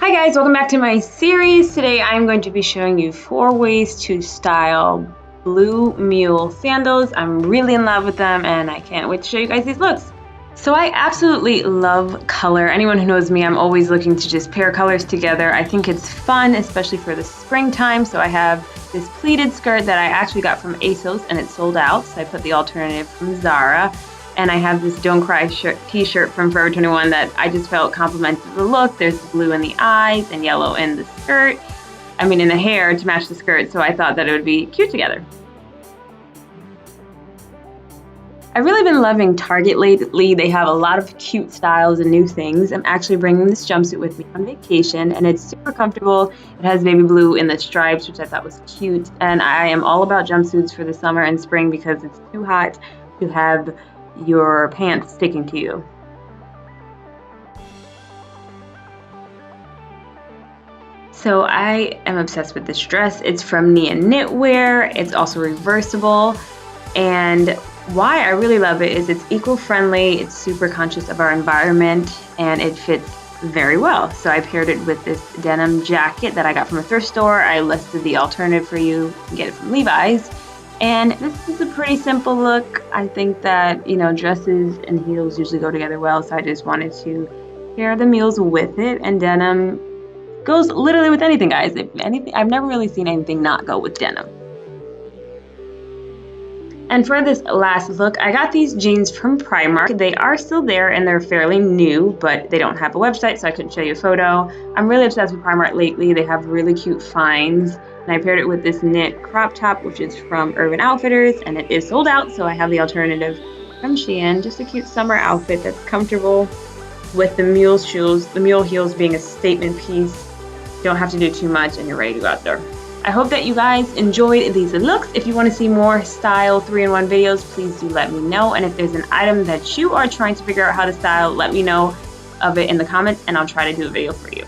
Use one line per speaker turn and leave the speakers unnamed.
Hi guys, welcome back to my series. Today I'm going to be showing you 4 ways to style blue mule sandals. I'm really in love with them and I can't wait to show you guys these looks. So I absolutely love color. Anyone who knows me, I'm always looking to just pair colors together. I think it's fun, especially for the springtime. So I have this pleated skirt that I actually got from ASOS and it's sold out. So I put the alternative from Zara. And I have this Don't Cry t-shirt from Forever 21 that I just felt complemented the look. There's blue in the eyes and yellow in the skirt. In the hair to match the skirt, so I thought that it would be cute together. I've really been loving Target lately. They have a lot of cute styles and new things. I'm actually bringing this jumpsuit with me on vacation and it's super comfortable. It has baby blue in the stripes, which I thought was cute. And I am all about jumpsuits for the summer and spring because it's too hot to have your pants sticking to you. So I am obsessed with this dress. It's from Nia Knitwear. It's also reversible. And why I really love it is it's eco-friendly, it's super conscious of our environment, and it fits very well. So I paired it with this denim jacket that I got from a thrift store. I listed the alternative for you. You can get it from Levi's. And this is a pretty simple look. I think that, dresses and heels usually go together well, so I just wanted to pair the mules with it. And denim goes literally with anything, guys. If anything, I've never really seen anything not go with denim. And for this last look, I got these jeans from Primark. They are still there and they're fairly new, but they don't have a website, so I couldn't show you a photo. I'm really obsessed with Primark lately. They have really cute finds. And I paired it with this knit crop top, which is from Urban Outfitters, and it is sold out, so I have the alternative from Shein. Just a cute summer outfit that's comfortable with the mule shoes, the mule heels being a statement piece. You don't have to do too much and you're ready to go out there. I hope that you guys enjoyed these looks. If you want to see more style 3-in-1 videos, please do let me know. And if there's an item that you are trying to figure out how to style, let me know of it in the comments and I'll try to do a video for you.